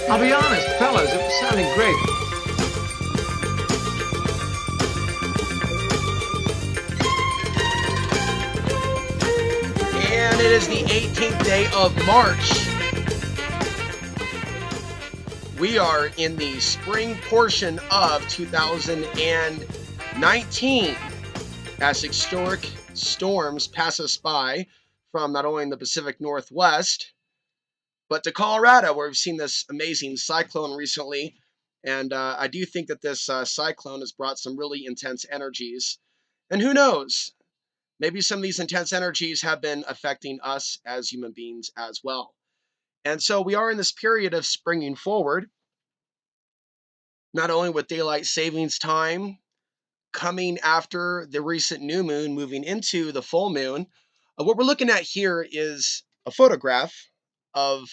I'll be honest, fellas, it was sounding great. And it is the 18th day of March. We are in the spring portion of 2019 as historic storms pass us by from not only the Pacific Northwest, but to Colorado, where we've seen this amazing cyclone recently. And I do think that this cyclone has brought some really intense energies. And who knows? Maybe some of these intense energies have been affecting us as human beings as well. And so we are in this period of springing forward, not only with daylight savings time coming after the recent new moon, moving into the full moon. What we're looking at here is a photograph of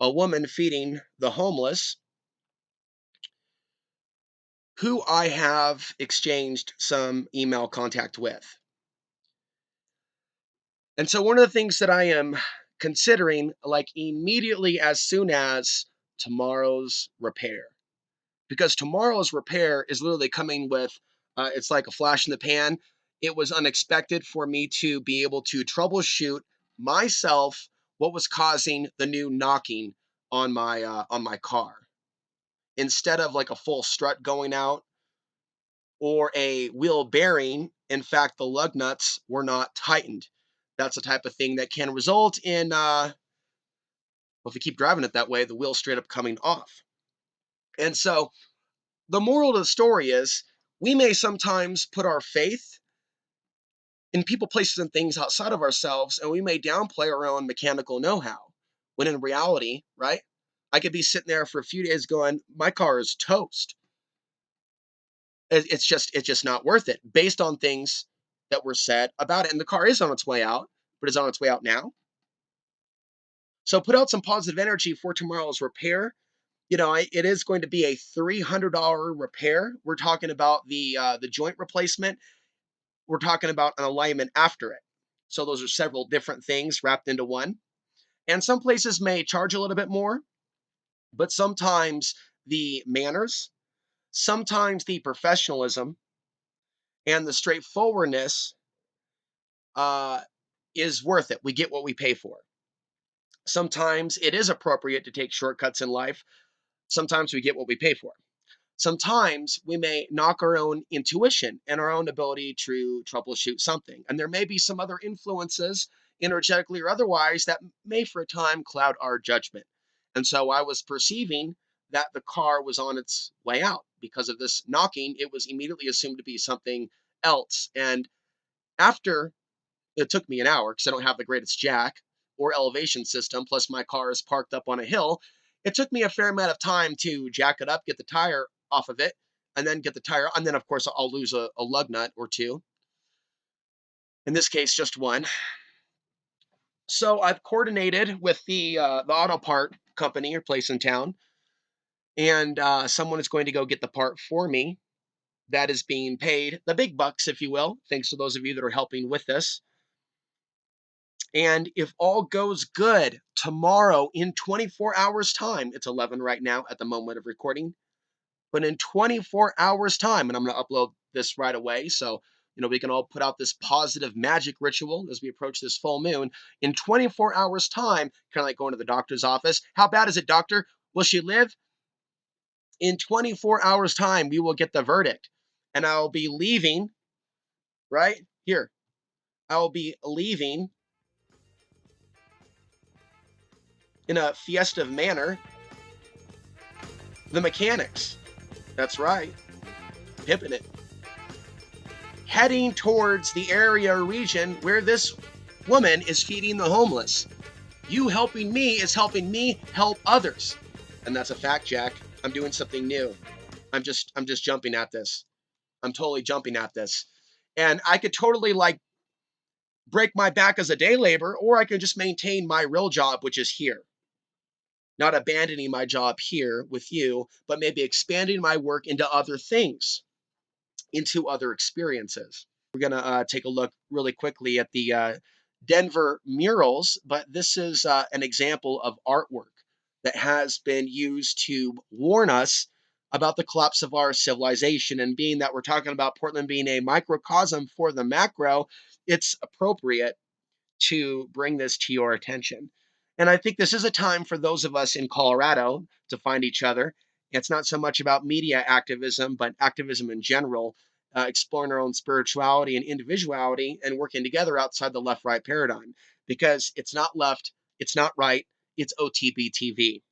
a woman feeding the homeless who I have exchanged some email contact with. And so one of the things that I am considering, like immediately as soon as tomorrow's repair, because tomorrow's repair is literally coming with, it's like a flash in the pan. It was unexpected for me to be able to troubleshoot myself what was causing the new knocking on my car. Instead of like a full strut going out or a wheel bearing, in fact, the lug nuts were not tightened. That's the type of thing that can result in, well, if you keep driving it that way, the wheel straight up coming off. And so the moral of the story is we may sometimes put our faith in people, places, and things outside of ourselves, and we may downplay our own mechanical know-how. When in reality, right? I could be sitting there for a few days going, my car is toast. It's just not worth it based on things that were said about it. And the car is on its way out, but it's on its way out now. So put out some positive energy for tomorrow's repair. It is going to be a $300 repair. We're talking about the joint replacement. We're talking about an alignment after it. So those are several different things wrapped into one. And some places may charge a little bit more, but sometimes the manners, sometimes the professionalism, and the straightforwardness is worth it. We get what we pay for. Sometimes it is appropriate to take shortcuts in life. Sometimes we get what we pay for. Sometimes we may knock our own intuition and our own ability to troubleshoot something. And there may be some other influences, energetically or otherwise, that may for a time cloud our judgment. And so I was perceiving that the car was on its way out. Because of this knocking, it was immediately assumed to be something else. And after it took me an hour, because I don't have the greatest jack or elevation system, plus my car is parked up on a hill, it took me a fair amount of time to jack it up, get the tire off of it, and then get the tire. And then, of course, I'll lose a lug nut or two. In this case, just one. So I've coordinated with the auto part company or place in town, and someone is going to go get the part for me. That is being paid the big bucks, if you will, thanks to those of you that are helping with this. And if all goes good, tomorrow in 24 hours' time, it's 11 right now at the moment of recording, but in 24 hours' time, and I'm going to upload this right away, so we can all put out this positive magic ritual as we approach this full moon. In 24 hours' time, kind of like going to the doctor's office. How bad is it, doctor? Will she live? In 24 hours' time, we will get the verdict. And I'll be leaving, right here. I'll be leaving in a festive manner the mechanics. That's right. Pimping it. Heading towards the area or region where this woman is feeding the homeless. You helping me is helping me help others. And that's a fact, Jack. I'm doing something new. I'm just jumping at this. I'm totally jumping at this. And I could totally break my back as a day laborer, or I could just maintain my real job, which is here. Not abandoning my job here with you, but maybe expanding my work into other things, into other experiences. We're going to take a look really quickly at the Denver murals, but this is an example of artwork that has been used to warn us about the collapse of our civilization. And being that we're talking about Portland being a microcosm for the macro, it's appropriate to bring this to your attention. And I think this is a time for those of us in Colorado to find each other. It's not so much about media activism, but activism in general, exploring our own spirituality and individuality and working together outside the left right paradigm because it's not left, it's not right, it's OTBTV.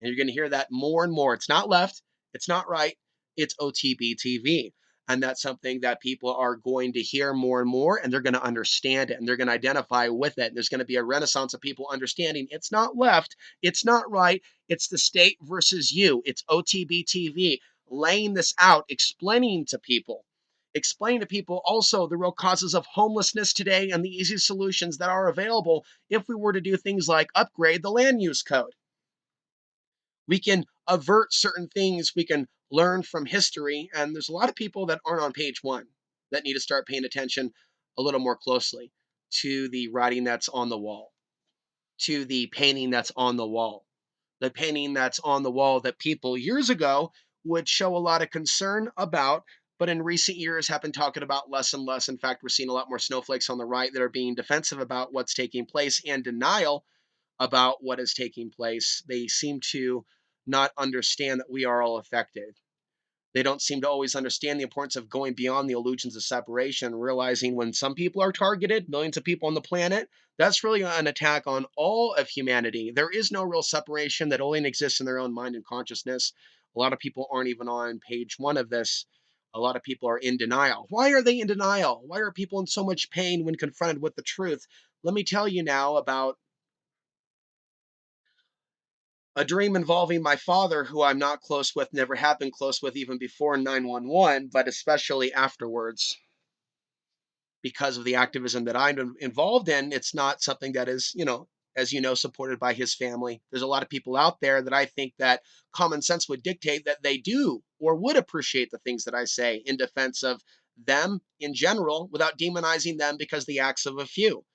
And you're going to hear that more and more. It's not left, it's not right, it's OTBTV. And that's something that people are going to hear more and more, and they're going to understand it and they're going to identify with it. And there's going to be a renaissance of people understanding it's not left, it's not right, it's the state versus you, it's OTBTV, laying this out, explaining to people also the real causes of homelessness today and the easy solutions that are available if we were to do things like upgrade the land use code. We can avert certain things, we can learn from history, and there's a lot of people that aren't on page one that need to start paying attention a little more closely to the writing that's on the wall, to the painting that's on the wall, the painting that's on the wall that people years ago would show a lot of concern about, but in recent years have been talking about less and less. In fact, we're seeing a lot more snowflakes on the right that are being defensive about what's taking place and denial about what is taking place. They seem to not understand that we are all affected. They don't seem to always understand the importance of going beyond the illusions of separation, realizing when some people are targeted, millions of people on the planet, that's really an attack on all of humanity. There is no real separation that only exists in their own mind and consciousness. A lot of people aren't even on page one of this. A lot of people are in denial. Why are they in denial? Why are people in so much pain when confronted with the truth? Let me tell you now about a dream involving my father, who I'm not close with, never have been close with even before 911, but especially afterwards because of the activism that I'm involved in. It's not something that is, as you know, supported by his family. There's a lot of people out there that I think that common sense would dictate that they do or would appreciate the things that I say in defense of them in general without demonizing them because the acts of a few.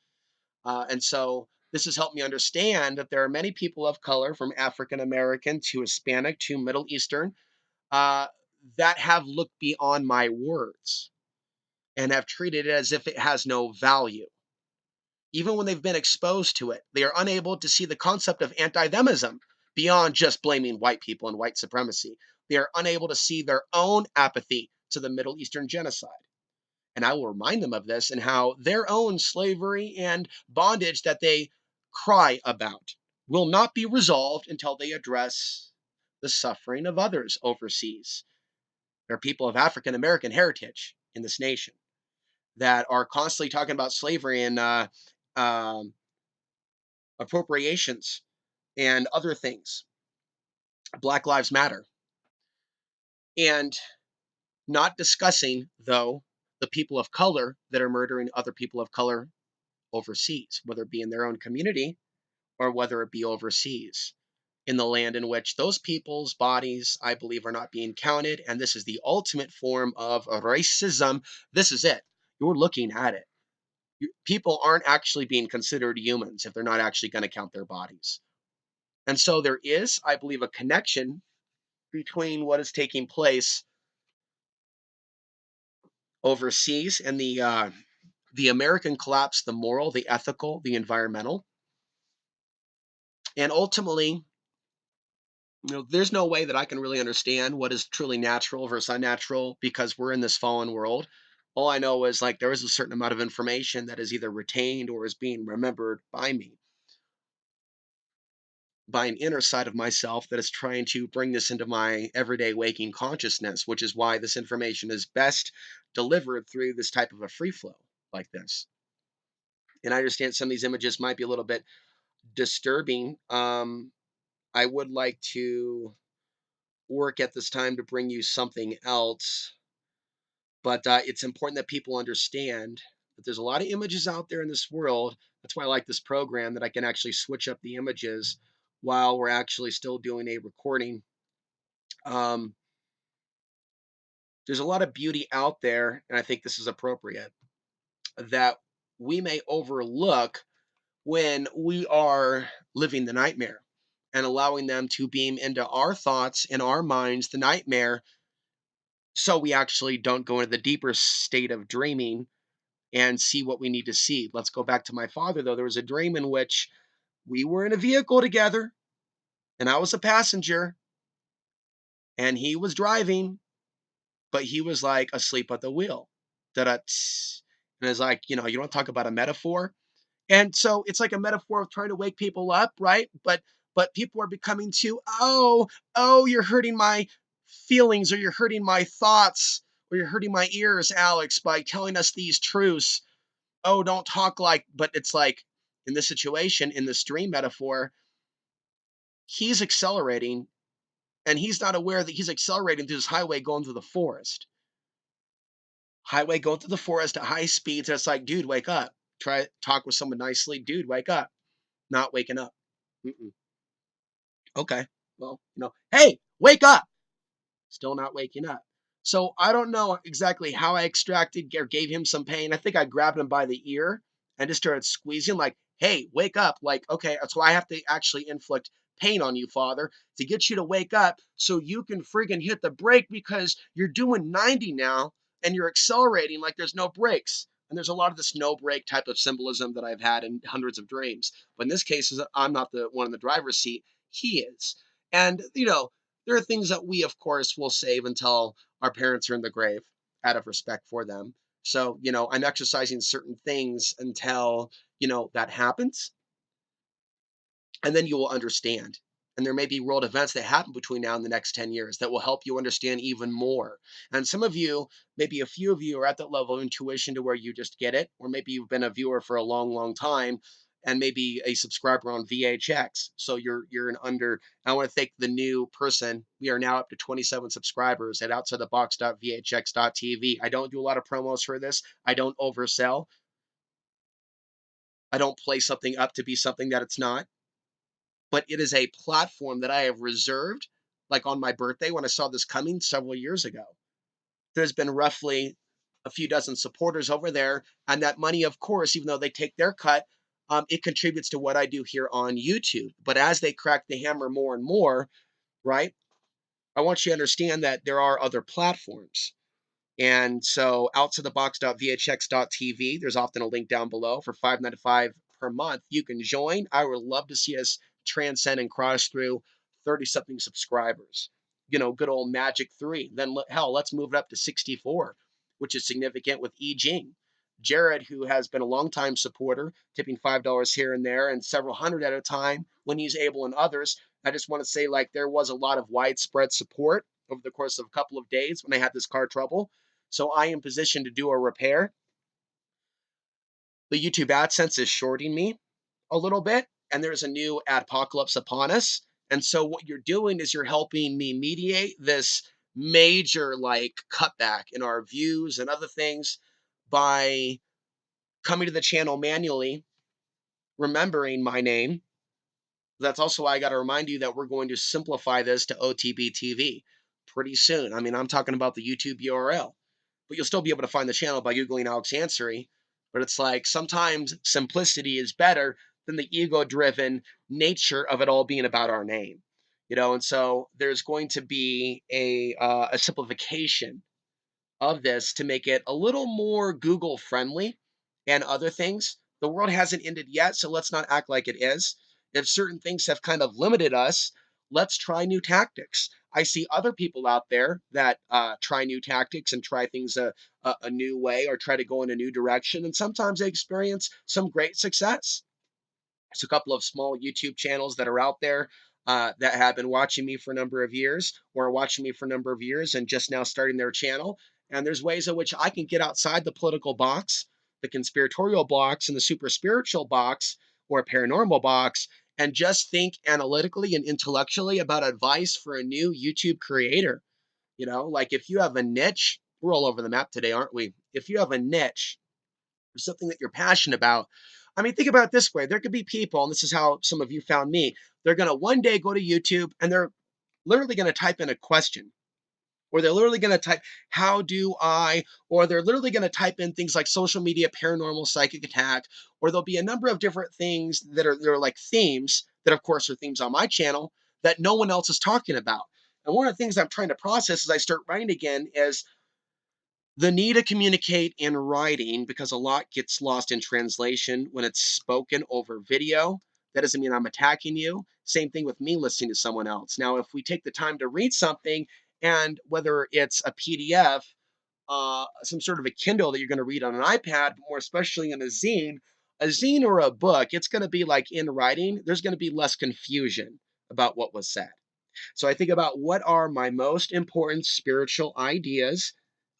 And so this has helped me understand that there are many people of color, from African American to Hispanic to Middle Eastern, uh, that have looked beyond my words and have treated it as if it has no value. Even when they've been exposed to it, they are unable to see the concept of anti themism beyond just blaming white people and white supremacy. They are unable to see their own apathy to the Middle Eastern genocide. And I will remind them of this and how their own slavery and bondage that they cry about will not be resolved until they address the suffering of others overseas. There are people of African American heritage in this nation that are constantly talking about slavery and um, appropriations and other things. Black Lives Matter. And not discussing, though, the people of color that are murdering other people of color overseas, whether it be in their own community or whether it be overseas, in the land in which those people's bodies, I believe, are not being counted. And this is the ultimate form of racism. This is it. You're looking at it. People aren't actually being considered humans if they're not actually going to count their bodies. And so there is, I believe, a connection between what is taking place overseas and the American collapse, the moral, the ethical, the environmental, and ultimately, there's no way that I can really understand what is truly natural versus unnatural because we're in this fallen world. All I know is like there is a certain amount of information that is either retained or is being remembered by me, by an inner side of myself that is trying to bring this into my everyday waking consciousness, which is why this information is best delivered through this type of a free flow like this. And I understand some of these images might be a little bit disturbing. I would like to work at this time to bring you something else. But it's important that people understand that there's a lot of images out there in this world. That's why I like this program, that I can actually switch up the images while we're actually still doing a recording. Um, there's a lot of beauty out there, and I think this is appropriate, that we may overlook when we are living the nightmare. and allowing them to beam into our thoughts and our minds, the nightmare, so we actually don't go into the deeper state of dreaming and see what we need to see. Let's go back to my father, though. There was a dream in which we were in a vehicle together, and I was a passenger, and he was driving, but he was like asleep at the wheel. Da-da, tss. And it's like, you want to talk about a metaphor? And so it's like a metaphor of trying to wake people up, right? But people are becoming too, oh, you're hurting my feelings, or you're hurting my thoughts, or you're hurting my ears, Alex, by telling us these truths. Oh, don't talk like, but it's like in this situation, in the stream metaphor, he's accelerating and he's not aware that he's accelerating through this highway going through the forest. Highway going through the forest at high speeds. And it's like, dude, wake up. Try to talk with someone nicely. Dude, wake up. Not waking up. Mm-mm. Okay. Well, hey, wake up. Still not waking up. So I don't know exactly how I extracted or gave him some pain. I think I grabbed him by the ear and just started squeezing, like, hey, wake up. Like, okay, so I have to actually inflict pain on you, father, to get you to wake up so you can friggin' hit the brake, because you're doing 90 now and you're accelerating like there's no brakes. And there's a lot of this no brake type of symbolism that I've had in hundreds of dreams. But in this case, I'm not the one in the driver's seat. He is. And, there are things that we, of course, will save until our parents are in the grave out of respect for them. So, I'm exercising certain things until, that happens. And then you will understand. And there may be world events that happen between now and the next 10 years that will help you understand even more. And some of you, maybe a few of you, are at that level of intuition to where you just get it, or maybe you've been a viewer for a long, long time and maybe a subscriber on VHX. So you're an under. I want to thank the new person. We are now up to 27 subscribers at outsidethebox.vhx.tv. I don't do a lot of promos for this. I don't oversell. I don't play something up to be something that it's not, but it is a platform that I have reserved, like on my birthday when I saw this coming several years ago. There's been roughly a few dozen supporters over there, and that money, of course, even though they take their cut, it contributes to what I do here on YouTube. But as they crack the hammer more and more, right, I want you to understand that there are other platforms. And so outsidethebox.vhx.tv, there's often a link down below for $5.95 per month. You can join. I would love to see us transcend and cross through 30 something subscribers. Good old magic 3. Then hell, let's move it up to 64, which is significant with E Jing. Jared, who has been a longtime supporter, tipping $5 here and there and several hundred at a time when he's able, and others. I just want to say, like, there was a lot of widespread support over the course of a couple of days when I had this car trouble. So I am positioned to do a repair. The YouTube AdSense is shorting me a little bit, and there's a new adpocalypse upon us. And so what you're doing is you're helping me mediate this major like cutback in our views and other things by coming to the channel manually, remembering my name. That's also why I got to remind you that we're going to simplify this to OTB TV pretty soon. I mean, I'm talking about the YouTube URL, but you'll still be able to find the channel by Googling Alex Ansary. But it's like sometimes simplicity is better than the ego-driven nature of it all being about our name, And so there's going to be a simplification of this to make it a little more Google friendly and other things. The world hasn't ended yet, so let's not act like it is. If certain things have kind of limited us, let's try new tactics. I see other people out there that try new tactics and try things a new way, or try to go in a new direction, and sometimes they experience some great success. There's a couple of small YouTube channels that are out there that have been watching me for a number of years, or are watching me for a number of years and just now starting their channel. And there's ways in which I can get outside the political box, the conspiratorial box, and the super spiritual box, or paranormal box, and just think analytically and intellectually about advice for a new YouTube creator. Like if you have a niche, we're all over the map today, aren't we? If you have a niche, or something that you're passionate about. I mean, think about it this way. There could be people, and this is how some of you found me. They're going to one day go to YouTube and they're literally going to type in a question, or they're literally going to type, how do I, or they're literally going to type in things like social media, paranormal, psychic attack, or there'll be a number of different things that are like themes that, of course, are themes on my channel that no one else is talking about. And one of the things I'm trying to process as I start writing again is the need to communicate in writing, because a lot gets lost in translation when it's spoken over video. That doesn't mean I'm attacking you. Same thing with me listening to someone else. Now, if we take the time to read something, and whether it's a PDF, some sort of a Kindle that you're going to read on an iPad, but more especially in a zine or a book, it's going to be like in writing. There's going to be less confusion about what was said. So I think about what are my most important spiritual ideas.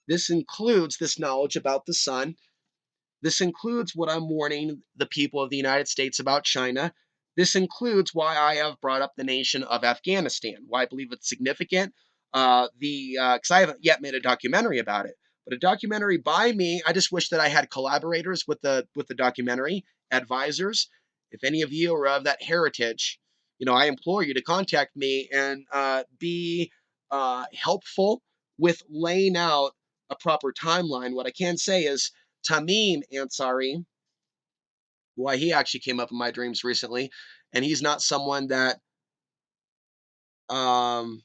This includes this knowledge about the sun. This includes what I'm warning the people of the United States about China. This includes why I have brought up the nation of Afghanistan, why I believe it's significant. Because I haven't yet made a documentary about it, but a documentary by me. I just wish that I had collaborators with the documentary, advisors. If any of you are of that heritage, I implore you to contact me and be helpful with laying out a proper timeline. What I can say is Tamim Ansari, why he actually came up in my dreams recently, and he's not someone that um,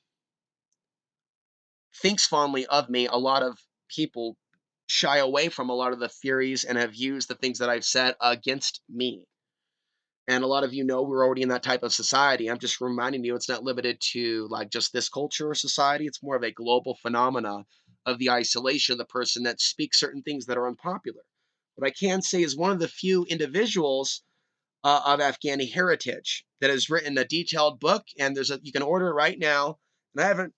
thinks fondly of me. A lot of people shy away from a lot of the theories and have used the things that I've said against me. And a lot of we're already in that type of society. I'm just reminding you, it's not limited to like just this culture or society. It's more of a global phenomena of the isolation of the person that speaks certain things that are unpopular. What I can say is one of the few individuals of Afghani heritage that has written a detailed book, and you can order it right now. And I haven't.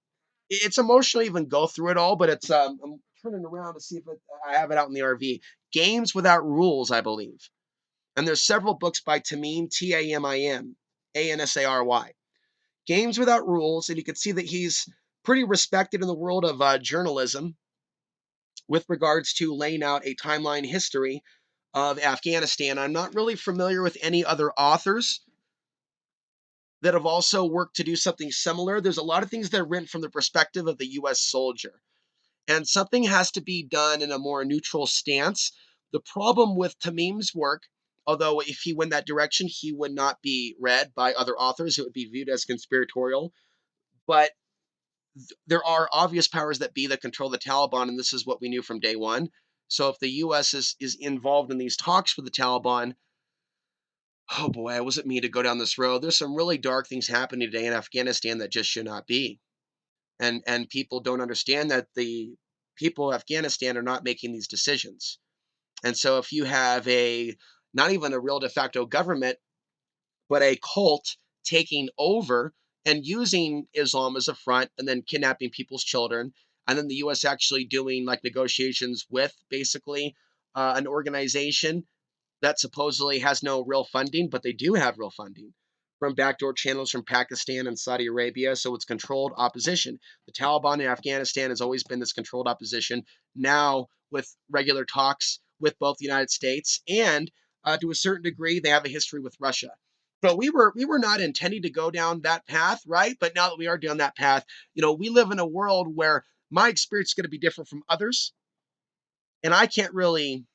It's emotional to even go through it all, but it's I'm turning around to see if I have it out in the RV. Games Without Rules, I believe. And there's several books by Tamim, Tamim, Ansary. Games Without Rules, and you can see that he's pretty respected in the world of journalism with regards to laying out a timeline history of Afghanistan. I'm not really familiar with any other authors that have also worked to do something similar. There's a lot of things that are written from the perspective of the US soldier, and something has to be done in a more neutral stance. The problem with Tamim's work, although if he went that direction, he would not be read by other authors, it would be viewed as conspiratorial. But there are obvious powers that be that control the Taliban, and this is what we knew from day one. So if the US is involved in these talks with the Taliban, oh boy, I wasn't me to go down this road. There's some really dark things happening today in Afghanistan that just should not be. And people don't understand that the people of Afghanistan are not making these decisions. And so if you have a not even a real de facto government, but a cult taking over and using Islam as a front and then kidnapping people's children, and then the US actually doing like negotiations with basically an organization that supposedly has no real funding, but they do have real funding from backdoor channels from Pakistan and Saudi Arabia. So it's controlled opposition. The Taliban in Afghanistan has always been this controlled opposition. Now, with regular talks with both the United States and to a certain degree, they have a history with Russia. So we were not intending to go down that path, right? But now that we are down that path, we live in a world where my experience is going to be different from others, and I can't really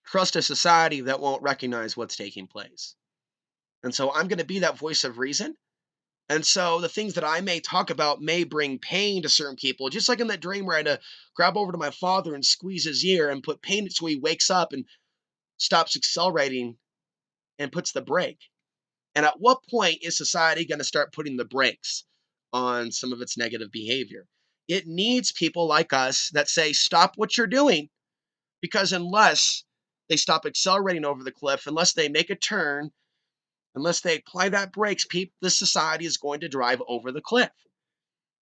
trust a society that won't recognize what's taking place. And so I'm going to be that voice of reason. And so the things that I may talk about may bring pain to certain people, just like in that dream where I had to grab over to my father and squeeze his ear and put pain so he wakes up and stops accelerating and puts the brake. And at what point is society going to start putting the brakes on some of its negative behavior? It needs people like us that say, stop what you're doing. Because unless they stop accelerating over the cliff, unless they make a turn, unless they apply that brakes, this society is going to drive over the cliff.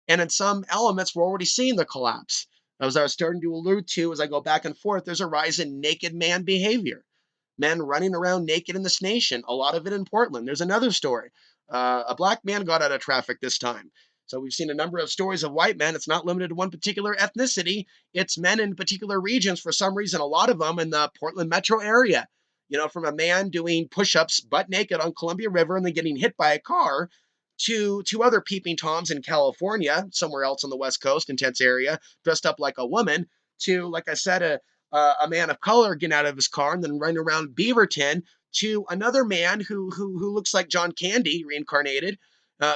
And in some elements, we're already seeing the collapse. As I was starting to allude to, as I go back and forth, there's a rise in naked man behavior. Men running around naked in this nation, a lot of it in Portland. There's another story. A black man got out of traffic this time. So we've seen a number of stories of white men. It's not limited to one particular ethnicity. It's men in particular regions, for some reason, a lot of them in the Portland metro area. From a man doing push-ups butt naked on Columbia River and then getting hit by a car to two other peeping toms in California, somewhere else on the West Coast, intense area, dressed up like a woman, to, like I said, a man of color getting out of his car and then running around Beaverton, to another man who looks like John Candy reincarnated,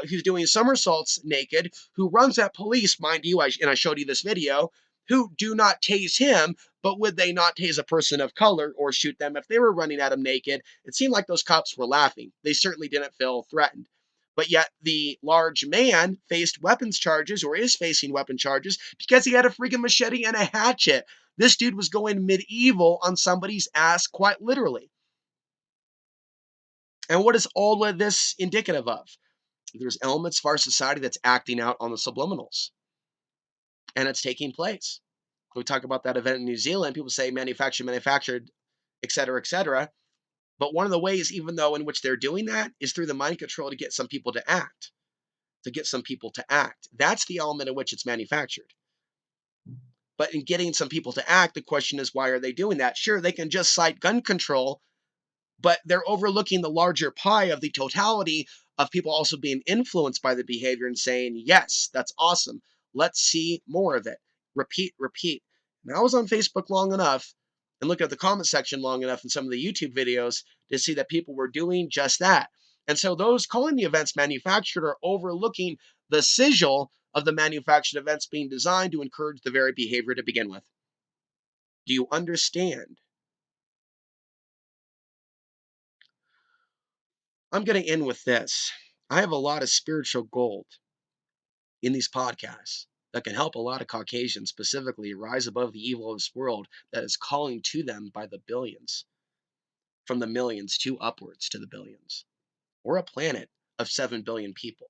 who's doing somersaults naked, who runs at police, mind you. And I showed you this video, who do not tase him, but would they not tase a person of color or shoot them if they were running at him naked? It seemed like those cops were laughing. They certainly didn't feel threatened. But yet the large man faced weapons charges, or is facing weapon charges, because he had a freaking machete and a hatchet. This dude was going medieval on somebody's ass, quite literally. And what is all of this indicative of? There's elements of our society that's acting out on the subliminals, and it's taking place. We talk about that event in New Zealand. People say manufactured, et cetera, et cetera. But one of the ways, even though in which they're doing that, is through the mind control to get some people to act. That's the element in which it's manufactured. But in getting some people to act, the question is, why are they doing that? Sure, they can just cite gun control, but they're overlooking the larger pie of the totality of people also being influenced by the behavior and saying, yes, that's awesome. Let's see more of it. Repeat, repeat. And I was on Facebook long enough and looked at the comment section long enough in some of the YouTube videos to see that people were doing just that. And so those calling the events manufactured are overlooking the sigil of the manufactured events being designed to encourage the very behavior to begin with. Do you understand? I'm going to end with this. I have a lot of spiritual gold in these podcasts that can help a lot of Caucasians specifically rise above the evil of this world that is calling to them by the billions, from the millions to upwards to the billions. We're a planet of 7 billion people.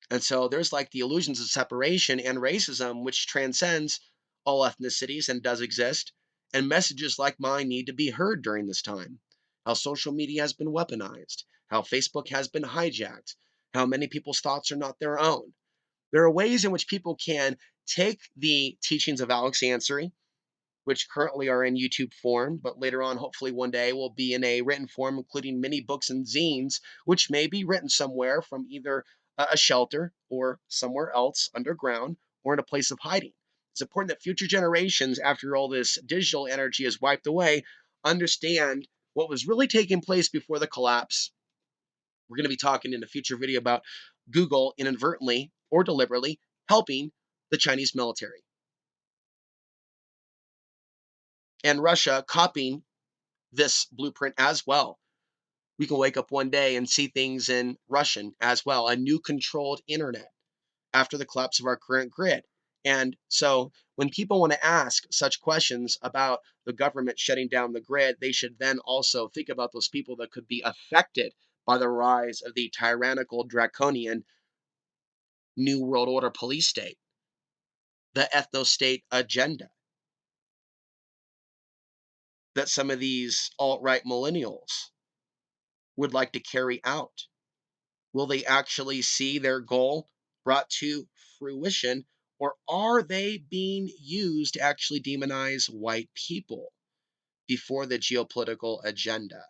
And so there's like the illusions of separation and racism, which transcends all ethnicities and does exist. And messages like mine need to be heard during this time. How social media has been weaponized, how Facebook has been hijacked, how many people's thoughts are not their own. There are ways in which people can take the teachings of Alex Ansary, which currently are in YouTube form, but later on, hopefully one day, will be in a written form, including many books and zines, which may be written somewhere from either a shelter or somewhere else underground or in a place of hiding. It's important that future generations, after all this digital energy is wiped away, understand what was really taking place before the collapse. We're going to be talking in a future video about Google inadvertently or deliberately helping the Chinese military, and Russia copying this blueprint as well. We can wake up one day and see things in Russian as well, a new controlled internet after the collapse of our current grid. And so when people want to ask such questions about the government shutting down the grid, they should then also think about those people that could be affected by the rise of the tyrannical, draconian New World Order police state, the ethno state agenda that some of these alt right millennials would like to carry out. Will they actually see their goal brought to fruition, or are they being used to actually demonize white people before the geopolitical agenda?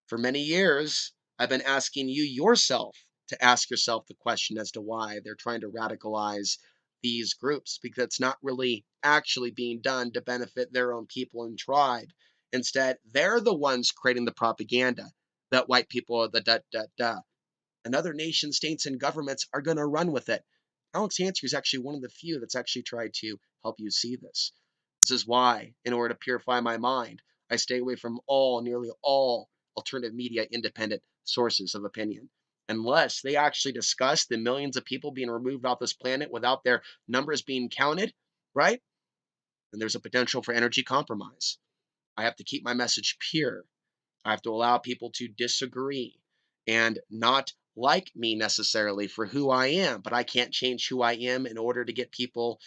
For many years, I've been asking you yourself to ask yourself the question as to why they're trying to radicalize these groups, because it's not really actually being done to benefit their own people and tribe. Instead, they're the ones creating the propaganda that white people are the da da da, and other nation states and governments are going to run with it. Alex Hansky is actually one of the few that's actually tried to help you see this. This is why, in order to purify my mind, I stay away from nearly all alternative media independent sources of opinion, unless they actually discuss the millions of people being removed off this planet without their numbers being counted, right? And there's a potential for energy compromise. I have to keep my message pure. I have to allow people to disagree and not like me necessarily for who I am, but I can't change who I am in order to get people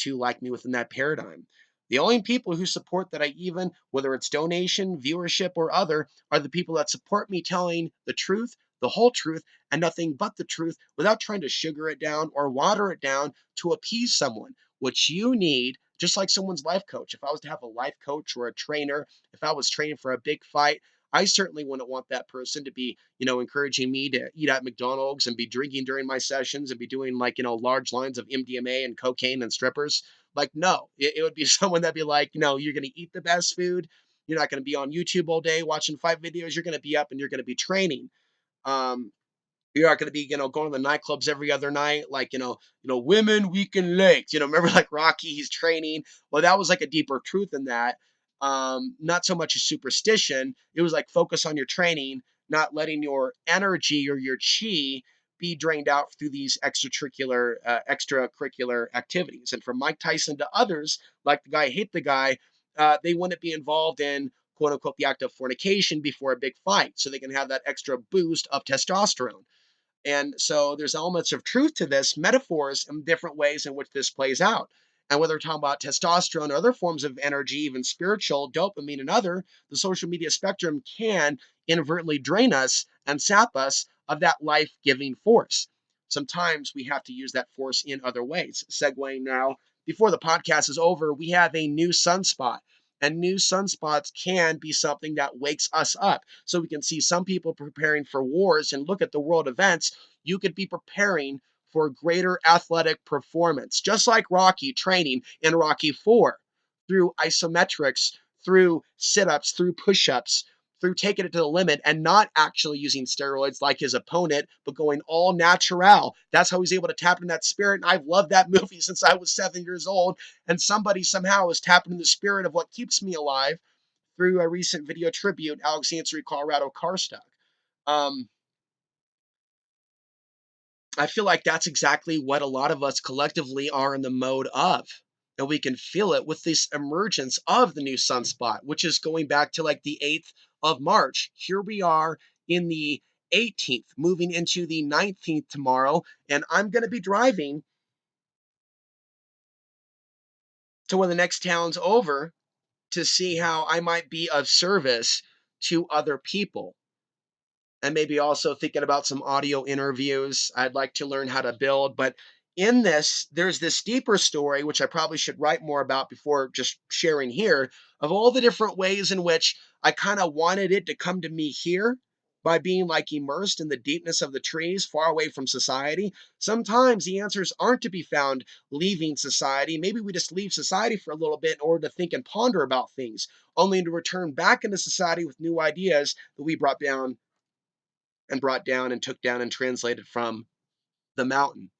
to like me within that paradigm. The only people who support that I even, whether it's donation, viewership, or other, are the people that support me telling the truth, the whole truth, and nothing but the truth without trying to sugar it down or water it down to appease someone, which you need, just like someone's life coach. If I was to have a life coach or a trainer, if I was training for a big fight, I certainly wouldn't want that person to be, encouraging me to eat at McDonald's and be drinking during my sessions and be doing like, large lines of MDMA and cocaine and strippers. Like, no, it would be someone that'd be like, you're going to eat the best food. You're not going to be on YouTube all day watching fight videos. You're going to be up and you're going to be training. Um, you're not going to be, going to the nightclubs every other night, like, women weekend legs. Remember like Rocky, he's training. Well, that was like a deeper truth in that. Not so much a superstition. It was like focus on your training, not letting your energy or your chi be drained out through these extracurricular activities. And from Mike Tyson to others, like the guy Hate the Guy, they wouldn't be involved in quote unquote the act of fornication before a big fight, so they can have that extra boost of testosterone. And so there's elements of truth to this, metaphors and different ways in which this plays out. And whether we're talking about testosterone or other forms of energy, even spiritual, dopamine, and other, the social media spectrum can inadvertently drain us and sap us of that life giving force. Sometimes we have to use that force in other ways. Segueing now, before the podcast is over, we have a new sunspot. And new sunspots can be something that wakes us up. So we can see some people preparing for wars and look at the world events. You could be preparing for greater athletic performance, just like Rocky training in Rocky 4 through isometrics, through sit ups, through push ups, through taking it to the limit and not actually using steroids like his opponent, but going all natural. That's how he's able to tap into that spirit. And I've loved that movie since I was 7 years old. And somebody somehow is tapping into the spirit of what keeps me alive through a recent video tribute, Alexandria, Colorado car stock. Um, I feel like that's exactly what a lot of us collectively are in the mode of. And we can feel it with this emergence of the new sunspot, which is going back to like the 8th of March. Here we are in the 18th, moving into the 19th tomorrow. And I'm going to be driving to one of the next towns over to see how I might be of service to other people. And maybe also thinking about some audio interviews. I'd like to learn how to build, but in this, there's this deeper story, which I probably should write more about before just sharing here, of all the different ways in which I kind of wanted it to come to me here by being like immersed in the deepness of the trees, far away from society. Sometimes the answers aren't to be found leaving society. Maybe we just leave society for a little bit in order to think and ponder about things, only to return back into society with new ideas that we brought down and took down and translated from the mountain.